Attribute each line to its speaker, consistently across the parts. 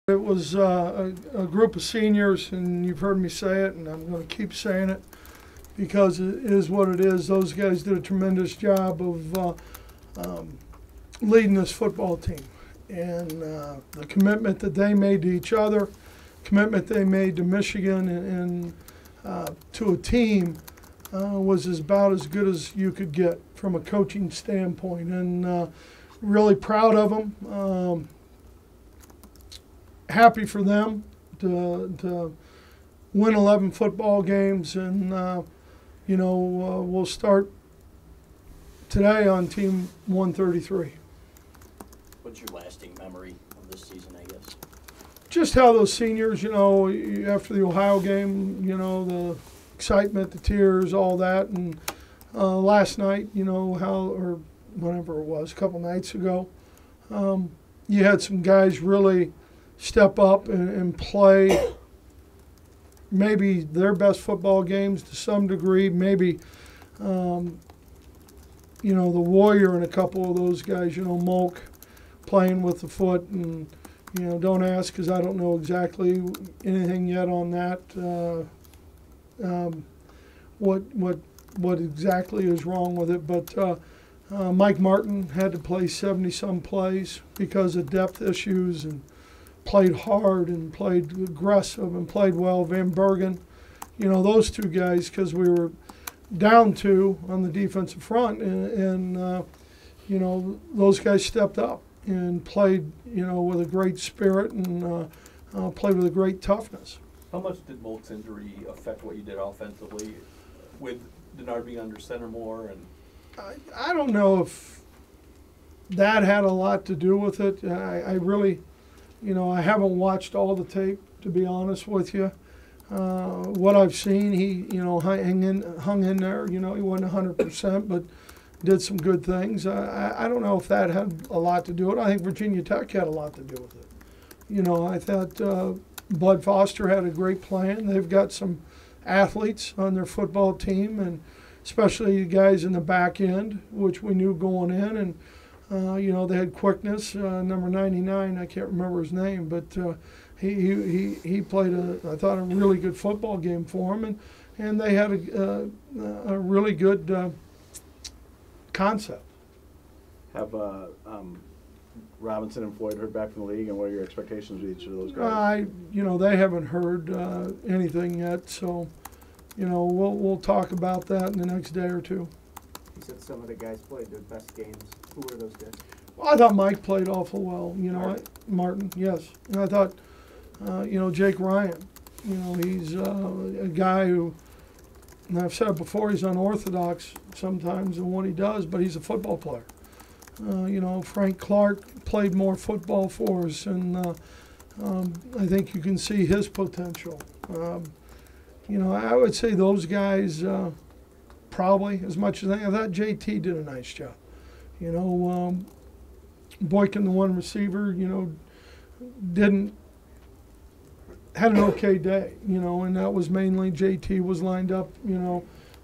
Speaker 1: It was a group of seniors, and you've heard me say it, and I'm going to keep saying it because it is what it is. Those guys did a tremendous job of leading this football team. And the commitment that they made to each other, commitment they made to Michigan and to a team was about as good as you could get from a coaching standpoint. And really proud of them. Happy for them to win 11 football games, and we'll start today on Team 133.
Speaker 2: What's your lasting memory of this season, I guess?
Speaker 1: Just how those seniors, after the Ohio game, the excitement, the tears, all that, and last night, or whenever it was, a couple nights ago, you had some guys really step up and play maybe their best football games to some degree. Maybe, the warrior in a couple of those guys, Hoke playing with the foot. And, don't ask because I don't know exactly anything yet on that, what exactly is wrong with it. But Mike Martin had to play 70-some plays because of depth issues, and played hard and played aggressive and played well. Van Bergen, those two guys, because we were down two on the defensive front, and those guys stepped up and played, with a great spirit and played with a great toughness.
Speaker 3: How much did Molt's injury affect what you did offensively, with Denard being under center more? And
Speaker 1: I don't know if that had a lot to do with it. I really. I haven't watched all the tape, to be honest with you. What I've seen, he, hung in there. He wasn't 100%, but did some good things. I don't know if that had a lot to do with it. I think Virginia Tech had a lot to do with it. I thought Bud Foster had a great plan. They've got some athletes on their football team, and especially the guys in the back end, which we knew going in. And they had quickness. Number 99, I can't remember his name, but he played I thought a really good football game for him, and they had a really good concept.
Speaker 4: Have Robinson and Floyd heard back from the league, and what are your expectations with each of those guys?
Speaker 1: They haven't heard anything yet, so we'll talk about that in the next day or two.
Speaker 5: You said some of the guys played their best games. Who were those guys?
Speaker 1: Well, I thought Mike played awful well. Martin, yes. And I thought, Jake Ryan, he's a guy who, and I've said it before, he's unorthodox sometimes in what he does, but he's a football player. Frank Clark played more football for us, and I think you can see his potential. I would say those guys. Probably as much as I thought JT did a nice job. Boykin, the one receiver, had an okay day, and that was mainly JT was lined up,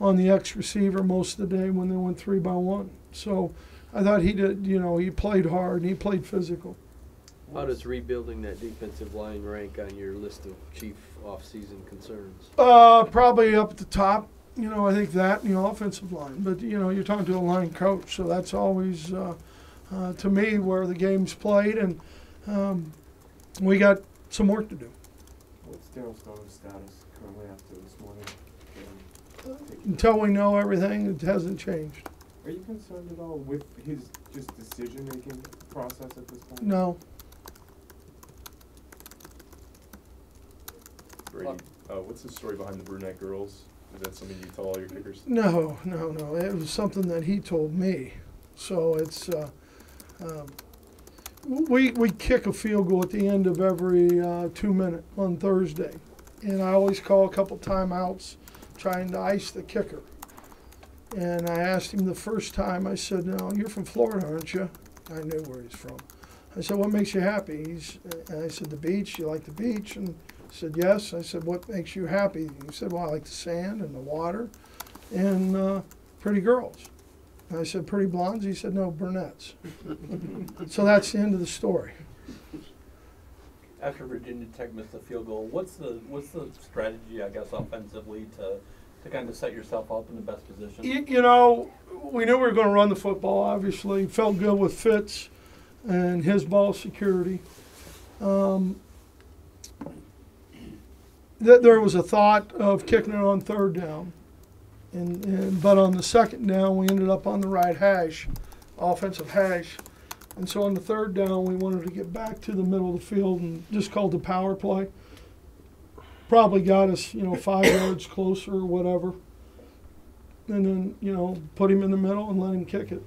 Speaker 1: on the X receiver most of the day when they went 3-by-1. So I thought he did, he played hard and he played physical.
Speaker 6: How does rebuilding that defensive line rank on your list of chief off-season concerns?
Speaker 1: Probably up at the top. I think that and the offensive line. But, you're talking to a line coach, so that's always, to me, where the game's played. And we got some work to do.
Speaker 5: What's Daryl Stone's status currently after this morning?
Speaker 1: Until we know everything, it hasn't changed.
Speaker 5: Are you concerned at all with his just decision-making process at this point?
Speaker 1: No.
Speaker 7: Brady, what's the story behind the brunette girls? Is that something you tell all your kickers?
Speaker 1: No. It was something that he told me. So it's we kick a field goal at the end of every 2 minute on Thursday, and I always call a couple timeouts trying to ice the kicker. And I asked him the first time. I said, "No, you're from Florida, aren't you?" I knew where he's from. I said, "What makes you happy?" I said, "The beach. You like the beach?" And I said, "Yes." I said, "What makes you happy?" He said, "Well, I like the sand and the water and pretty girls." And I said, "Pretty blondes?" He said, "No, brunettes." So that's the end of the story.
Speaker 3: after Virginia Tech missed the field goal, what's the strategy, I guess, offensively to kind of set yourself up in the best position?
Speaker 1: You know, we knew we were going to run the football, obviously. Felt good with Fitz and his ball security. There was a thought of kicking it on third down. But on the second down, we ended up on the right hash, offensive hash. And so on the third down, we wanted to get back to the middle of the field and just called the power play. Probably got us, 5 yards closer or whatever. And then, put him in the middle and let him kick it.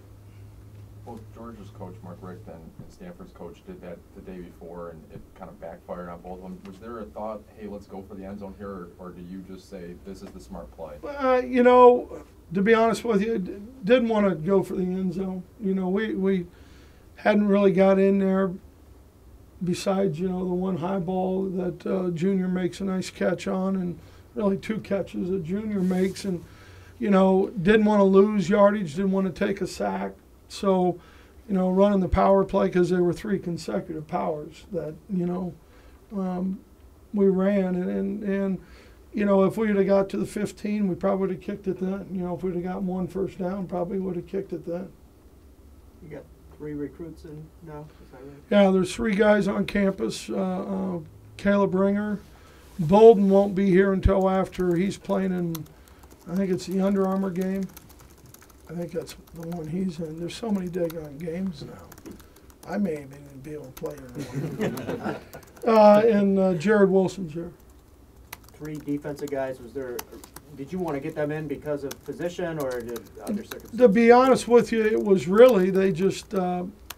Speaker 8: Well, Georgia's coach, Mark Richt, and Stanford's coach did that the day before, and it kind of backfired on both of them. Was there a thought, hey, let's go for the end zone here, or do you just say, this is the smart play?
Speaker 1: To be honest with you, didn't want to go for the end zone. We hadn't really got in there besides, the one high ball that Junior makes a nice catch on, and really 2 catches that Junior makes. And, didn't want to lose yardage, didn't want to take a sack. So, running the power play, because there were 3 consecutive powers that, we ran. And if we would have got to the 15, we probably would have kicked it then. If we'd have gotten 1 first down, probably would have kicked it then.
Speaker 9: You got 3 recruits in now, is that right?
Speaker 1: Yeah, there's 3 guys on campus. Caleb Ringer. Bolden won't be here until after he's playing in, I think it's the Under Armour game. I think that's the one he's in. There's so many daggone games now. I may even be able to play in one. And Jared Wilson's here.
Speaker 9: 3 defensive guys. Did you want to get them in because of position or did other circumstances?
Speaker 1: To be honest with you, it was really, they just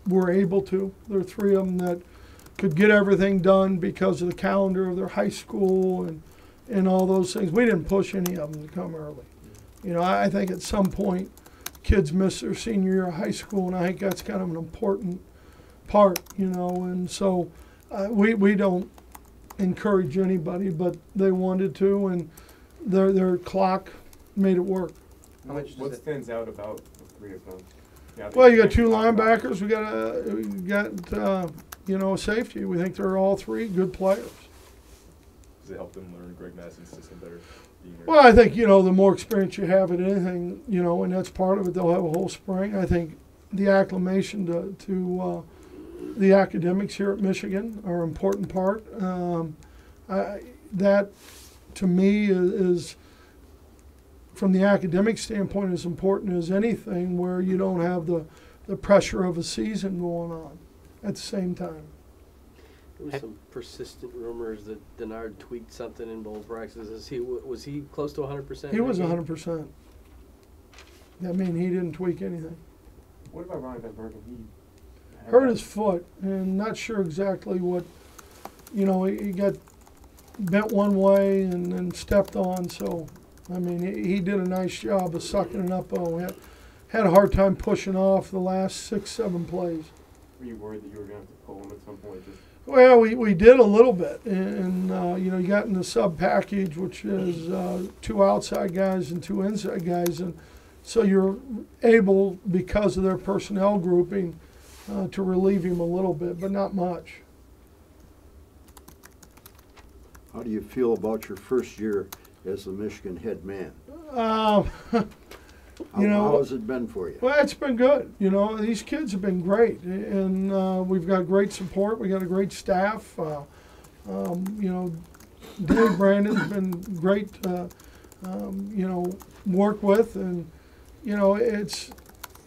Speaker 1: were able to. There are 3 of them that could get everything done because of the calendar of their high school and all those things. We didn't push any of them to come early. I think at some point kids miss their senior year of high school, and I think that's kind of an important part, and so we don't encourage anybody, but they wanted to, and their clock made it work.
Speaker 5: What stands out about the 3 of them? Yeah,
Speaker 1: Well, you got 2 linebackers. We got a safety. We think they're all 3 good players.
Speaker 7: Does it help them learn Greg Massey's system better?
Speaker 1: Well, I think, the more experience you have at anything, and that's part of it. They'll have a whole spring. I think the acclimation to the academics here at Michigan are an important part. That, to me, is from the academic standpoint, as important as anything, where you don't have the pressure of a season going on at the same time.
Speaker 6: There was some persistent rumors that Denard tweaked something in bowl practices. Was he close to 100%?
Speaker 1: He was 100%. I mean, he didn't tweak anything.
Speaker 5: What about Ryan Van Bergen? He
Speaker 1: Hurt his foot, and not sure exactly what, he got bent one way and then stepped on. So, I mean, he did a nice job of sucking it up. Had a hard time pushing off the last 6-7 plays.
Speaker 5: Were you worried that you were going to have to pull him at some point?
Speaker 1: Well, we did a little bit, and you got in the sub package, which is 2 outside guys and 2 inside guys, and so you're able, because of their personnel grouping, to relieve him a little bit, but not much.
Speaker 10: How do you feel about your first year as the Michigan head man?
Speaker 1: How
Speaker 10: has it been for you?
Speaker 1: Well, it's been good. These kids have been great, and we've got great support. We got a great staff. Dave Brandon's been great, work with, and it's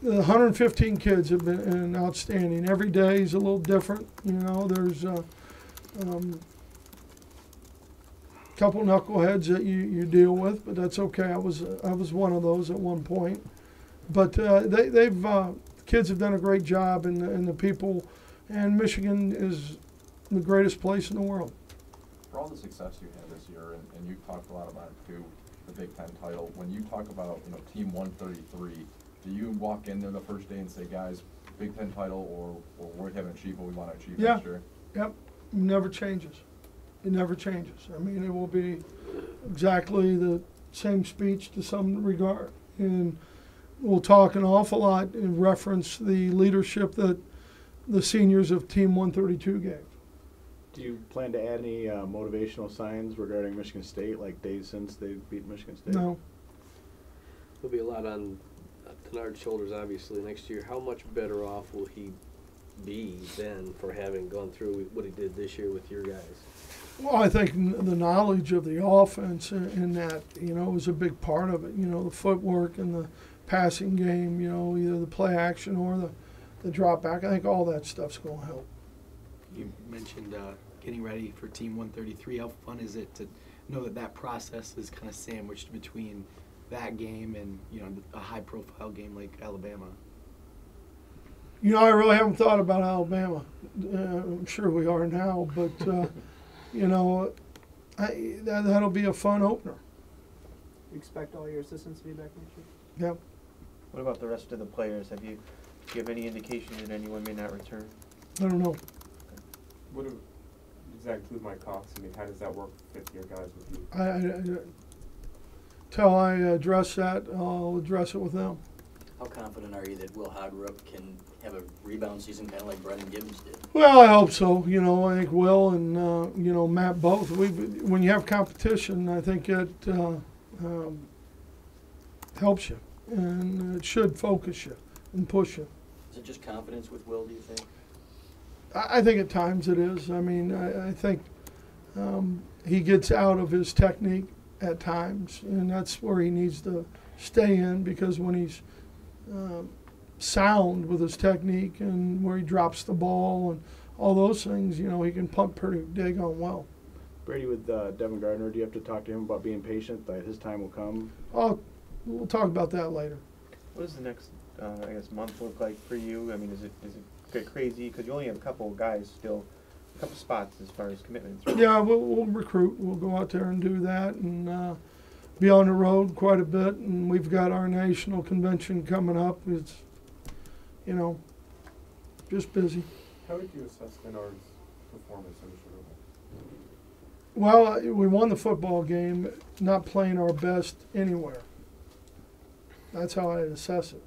Speaker 1: the 115 kids have been outstanding. Every day is a little different. There's couple knuckleheads that you deal with, but that's okay. I was one of those at one point. But they've kids have done a great job, and the people, and Michigan is the greatest place in the world.
Speaker 8: For all the success you had this year, and you talked a lot about it too, the Big Ten title. When you talk about Team 133, do you walk in there the first day and say, guys, Big Ten title, or we haven't achieved what we want to achieve next year?
Speaker 1: Yep, it never changes. It never changes. I mean, it will be exactly the same speech to some regard. And we'll talk an awful lot and reference the leadership that the seniors of Team 132 gave.
Speaker 4: Do you plan to add any motivational signs regarding Michigan State, like days since they beat Michigan State?
Speaker 1: No.
Speaker 6: There'll be a lot on Denard's shoulders, obviously, next year. How much better off will he be then for having gone through what he did this year with your guys?
Speaker 1: Well, I think the knowledge of the offense in that, was a big part of it. The footwork and the passing game, either the play action or the drop back. I think all that stuff's going to help.
Speaker 11: You mentioned getting ready for Team 133. How fun is it to know that process is kind of sandwiched between that game and a high-profile game like Alabama?
Speaker 1: I really haven't thought about Alabama. I'm sure we are now, but that'll be a fun opener.
Speaker 9: You expect all your assistants to be back next year?
Speaker 1: Yep.
Speaker 12: What about the rest of the players? Do you have any indication that anyone may not return?
Speaker 1: I don't know.
Speaker 5: Does that include Mike Cox? I mean, how does that work with your guys with you?
Speaker 1: Till I address that, I'll address it with them.
Speaker 2: How confident are you that Will Hogrup can have a rebound season kind of like Brendan Gibbons did?
Speaker 1: Well, I hope so. I think Will and Matt both. When you have competition, I think it helps you, and it should focus you and push you.
Speaker 2: Is it just confidence with Will, do you think?
Speaker 1: I think at times it is. I mean, I think he gets out of his technique at times, and that's where he needs to stay in, because when he's sound with his technique and where he drops the ball and all those things, he can punt pretty daggone well.
Speaker 4: Brady, with Devin Gardner, do you have to talk to him about being patient, that his time will come?
Speaker 1: We'll talk about that later.
Speaker 12: What does the next, month look like for you? I mean, is it get crazy? Because you only have a couple of guys still, a couple spots as far as commitments. Right?
Speaker 1: Yeah, we'll recruit. We'll go out there and do that, and be on the road quite a bit. And we've got our national convention coming up. It's, just busy.
Speaker 5: How would you assess Denard's performance in the Sugar Bowl?
Speaker 1: Well, we won the football game, not playing our best anywhere. That's how I assess it.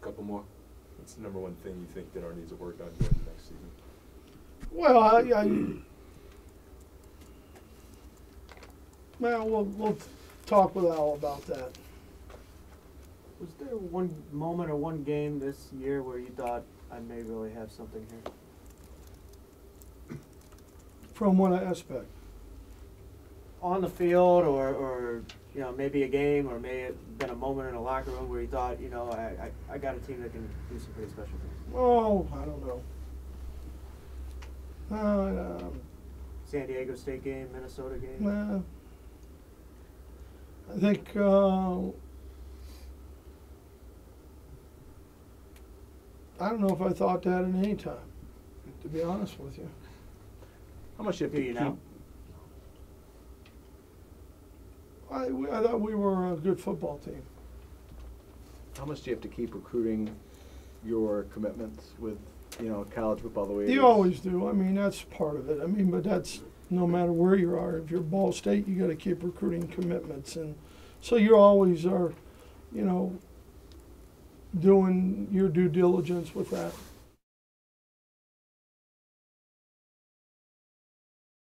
Speaker 7: Couple more. What's the number one thing you think that needs to work on during the next season?
Speaker 1: Well, we'll talk with Al about that.
Speaker 9: Was there one moment or one game this year where you thought, I may really have something here?
Speaker 1: From what aspect?
Speaker 9: On the field, or maybe a game, or may have been a moment in a locker room where you thought, I got a team that can do some pretty special things.
Speaker 1: Oh, I don't know.
Speaker 9: San Diego State game, Minnesota game.
Speaker 1: I think I don't know if I thought that at any time, to be honest with you.
Speaker 4: How much do you have to keep?
Speaker 9: Now?
Speaker 1: I thought we were a good football team.
Speaker 4: How much do you have to keep recruiting your commitments with, college football the way it is?
Speaker 1: You always do. I mean, that's part of it. I mean, but that's no matter where you are. If you're Ball State, you got to keep recruiting commitments, and so you always are, doing your due diligence with that.